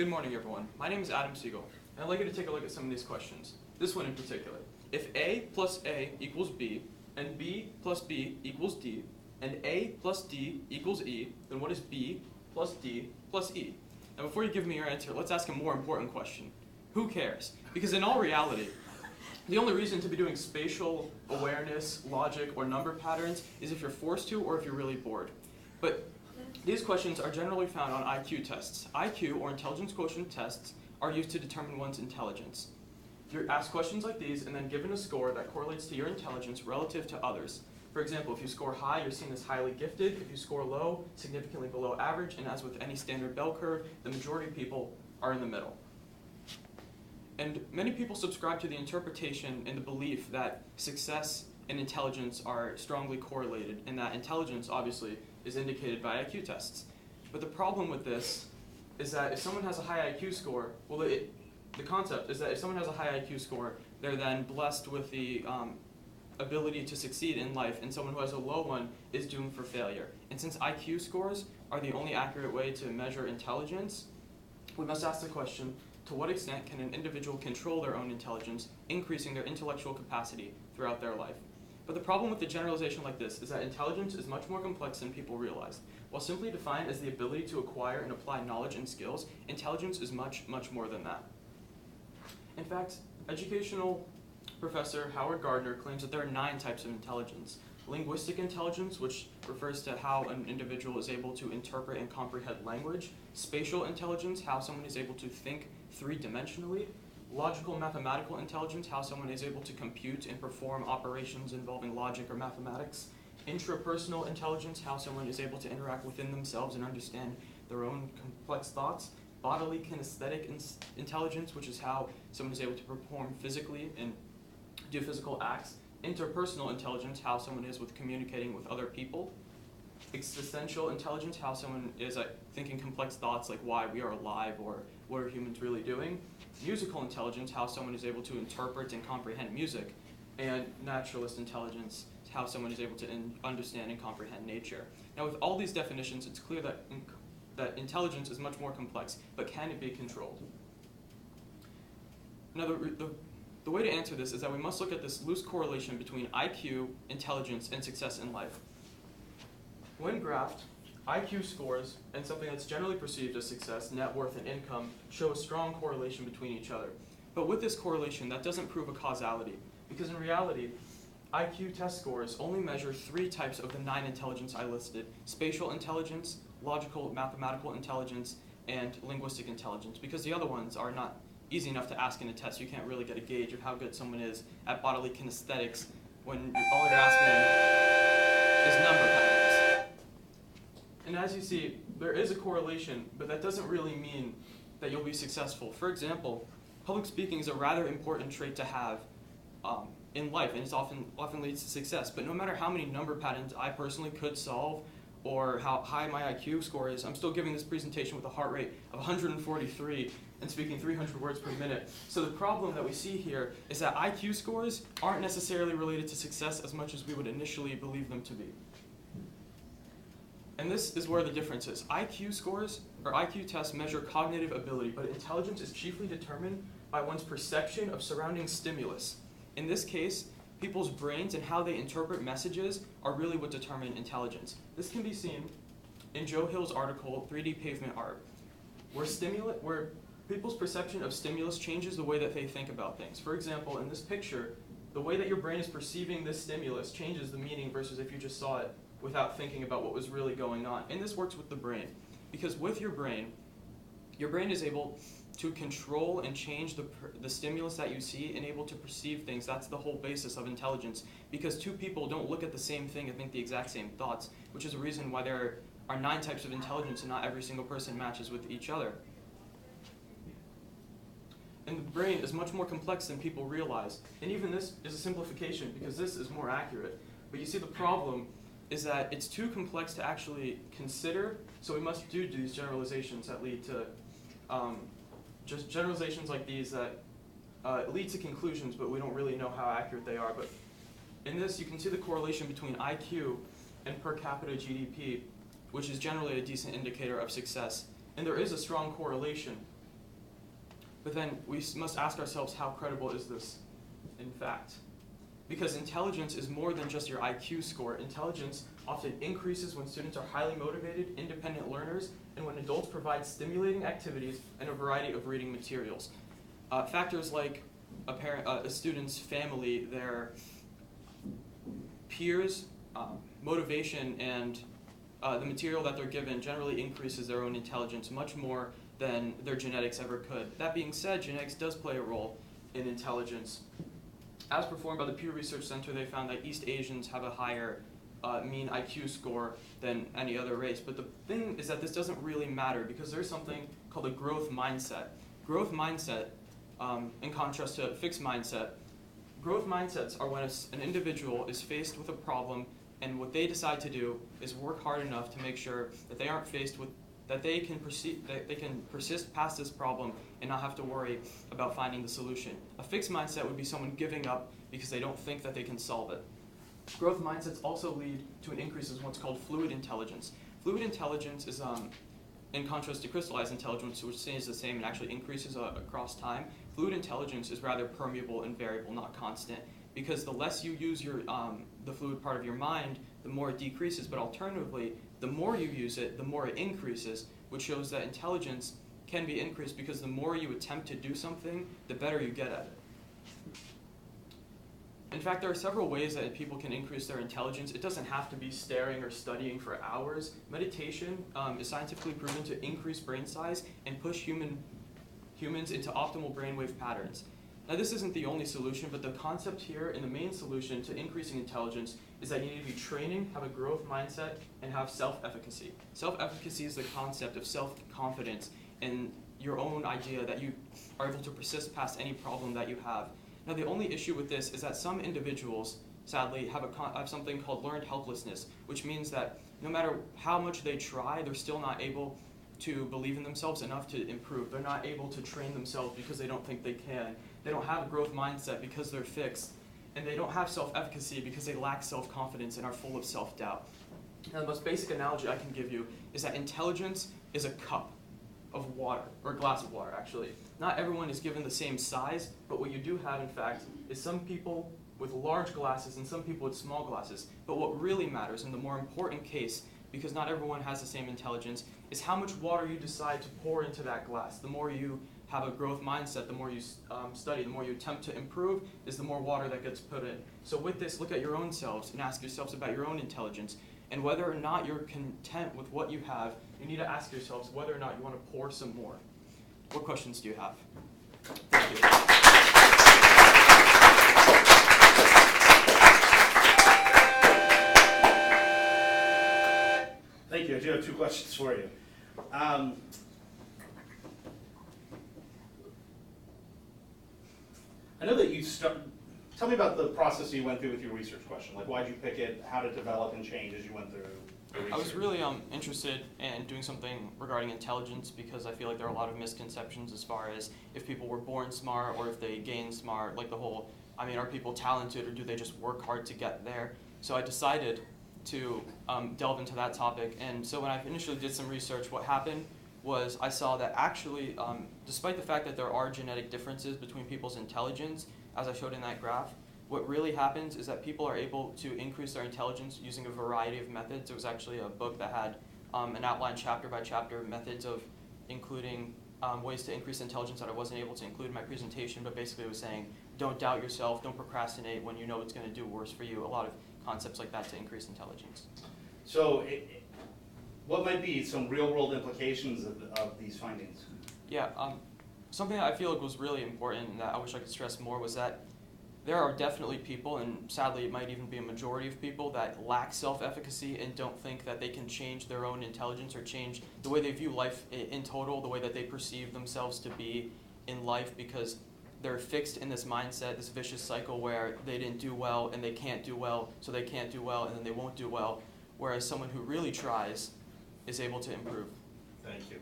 Good morning, everyone. My name is Adam Siegel, and I'd like you to take a look at some of these questions. This one in particular. If A plus A equals B, and B plus B equals D, and A plus D equals E, then what is B plus D plus E? Now before you give me your answer, let's ask a more important question. Who cares? Because in all reality, the only reason to be doing spatial awareness, logic, or number patterns is if you're forced to or if you're really bored. But these questions are generally found on IQ tests. IQ, or intelligence quotient tests, are used to determine one's intelligence. You're asked questions like these and then given a score that correlates to your intelligence relative to others. For example, if you score high, you're seen as highly gifted. If you score low, significantly below average. And as with any standard bell curve, the majority of people are in the middle. And many people subscribe to the interpretation and the belief that success and intelligence are strongly correlated, and that intelligence, obviously, is indicated by IQ tests. But the problem with this is that if someone has a high IQ score, the concept is that if someone has a high IQ score, they're then blessed with the ability to succeed in life, and someone who has a low one is doomed for failure. And since IQ scores are the only accurate way to measure intelligence, we must ask the question, to what extent can an individual control their own intelligence, increasing their intellectual capacity throughout their life? But the problem with the generalization like this is that intelligence is much more complex than people realize. While simply defined as the ability to acquire and apply knowledge and skills, intelligence is much, much more than that. In fact, educational professor Howard Gardner claims that there are 9 types of intelligence. Linguistic intelligence, which refers to how an individual is able to interpret and comprehend language. Spatial intelligence, how someone is able to think 3-dimensionally. Logical mathematical intelligence, how someone is able to compute and perform operations involving logic or mathematics. Intrapersonal intelligence, how someone is able to interact within themselves and understand their own complex thoughts. Bodily kinesthetic intelligence, which is how someone is able to perform physically and do physical acts. Interpersonal intelligence, how someone is with communicating with other people. Existential intelligence, how someone is thinking complex thoughts like why we are alive or what are humans really doing. Musical intelligence, how someone is able to interpret and comprehend music. And naturalist intelligence, how someone is able to understand and comprehend nature. Now with all these definitions, it's clear that intelligence is much more complex, but can it be controlled? Now the way to answer this is that we must look at this loose correlation between IQ, intelligence, and success in life. When graphed, IQ scores and something that's generally perceived as success, net worth, and income show a strong correlation between each other. But with this correlation, that doesn't prove a causality, because in reality, IQ test scores only measure 3 types of the 9 intelligence I listed: spatial intelligence, logical mathematical intelligence, and linguistic intelligence, because the other ones are not easy enough to ask in a test. You can't really get a gauge of how good someone is at bodily kinesthetics when all you're asking is number patterns. And as you see, there is a correlation, but that doesn't really mean that you'll be successful. For example, public speaking is a rather important trait to have in life, and it often leads to success. But no matter how many number patterns I personally could solve or how high my IQ score is, I'm still giving this presentation with a heart rate of 143 and speaking 300 words per minute. So the problem that we see here is that IQ scores aren't necessarily related to success as much as we would initially believe them to be. And this is where the difference is. IQ scores, or IQ tests, measure cognitive ability, but intelligence is chiefly determined by one's perception of surrounding stimulus. In this case, people's brains and how they interpret messages are really what determine intelligence. This can be seen in Joe Hill's article, 3D Pavement Art, where people's perception of stimulus changes the way that they think about things. For example, in this picture, the way that your brain is perceiving this stimulus changes the meaning versus if you just saw it without thinking about what was really going on. And this works with the brain, because with your brain is able to control and change the stimulus that you see and able to perceive things. That's the whole basis of intelligence, because 2 people don't look at the same thing and think the exact same thoughts, which is a reason why there are 9 types of intelligence and not every single person matches with each other. And the brain is much more complex than people realize. And even this is a simplification, because this is more accurate. But you see, the problem is that it's too complex to actually consider, so we must do these generalizations that lead to just generalizations like these that lead to conclusions, but we don't really know how accurate they are. But in this, you can see the correlation between IQ and per capita GDP, which is generally a decent indicator of success. And there is a strong correlation. But then we must ask ourselves, how credible is this in fact? Because intelligence is more than just your IQ score. Intelligence often increases when students are highly motivated, independent learners, and when adults provide stimulating activities and a variety of reading materials. Factors like a student's family, their peers, motivation, and the material that they're given generally increases their own intelligence much more than their genetics ever could. That being said, genetics does play a role in intelligence. As performed by the Pew Research Center, they found that East Asians have a higher mean IQ score than any other race. But the thing is that this doesn't really matter because there's something called a growth mindset. Growth mindset, in contrast to fixed mindset, growth mindsets are when an individual is faced with a problem and what they decide to do is work hard enough to make sure that they aren't faced with, that they can persist past this problem and not have to worry about finding the solution. A fixed mindset would be someone giving up because they don't think that they can solve it. Growth mindsets also lead to an increase in what's called fluid intelligence. Fluid intelligence is, in contrast to crystallized intelligence, which stays the same and actually increases across time. Fluid intelligence is rather permeable and variable, not constant, because the less you use the fluid part of your mind, the more it decreases. But alternatively, the more you use it, the more it increases, which shows that intelligence can be increased because the more you attempt to do something, the better you get at it. In fact, there are several ways that people can increase their intelligence. It doesn't have to be staring or studying for hours. Meditation is scientifically proven to increase brain size and push humans into optimal brainwave patterns. Now, this isn't the only solution, but the concept here and the main solution to increasing intelligence is that you need to be training, have a growth mindset, and have self-efficacy. Self-efficacy is the concept of self-confidence and your own idea that you are able to persist past any problem that you have. Now, the only issue with this is that some individuals, sadly, have something called learned helplessness, which means that no matter how much they try, they're still not able to believe in themselves enough to improve. They're not able to train themselves because they don't think they can. They don't have a growth mindset because they're fixed. And they don't have self-efficacy because they lack self-confidence and are full of self-doubt. Now, the most basic analogy I can give you is that intelligence is a cup of water, or a glass of water, actually. Not everyone is given the same size, but what you do have, in fact, is some people with large glasses and some people with small glasses. But what really matters, and the more important case, because not everyone has the same intelligence, is how much water you decide to pour into that glass. The more you have a growth mindset, the more you study, the more you attempt to improve, is the more water that gets put in. So with this, look at your own selves and ask yourselves about your own intelligence. And whether or not you're content with what you have, you need to ask yourselves whether or not you want to pour some more. What questions do you have? Thank you. Thank you. I do have two questions for you. I know that you tell me about the process you went through with your research question. Like, why'd you pick it? How did it develop and change as you went through the research? I was really interested in doing something regarding intelligence because I feel like there are a lot of misconceptions as far as if people were born smart or if they gain smart, like the whole, are people talented or do they just work hard to get there? So I decided to delve into that topic. And so when I initially did some research, what happened was I saw that actually, despite the fact that there are genetic differences between people's intelligence, as I showed in that graph, what really happens is that people are able to increase their intelligence using a variety of methods. There was actually a book that had an outline chapter by chapter methods of including ways to increase intelligence that I wasn't able to include in my presentation, but basically it was saying, don't doubt yourself, don't procrastinate when you know it's going to do worse for you. A lot of concepts like that to increase intelligence. So what might be some real-world implications of these findings? Yeah, something that I feel like was really important and that I wish I could stress more was that there are definitely people, and sadly it might even be a majority of people, that lack self-efficacy and don't think that they can change their own intelligence or change the way they view life in total, the way that they perceive themselves to be in life, because they're fixed in this mindset, this vicious cycle where they didn't do well and they can't do well, so they can't do well and then they won't do well, whereas someone who really tries is able to improve. Thank you.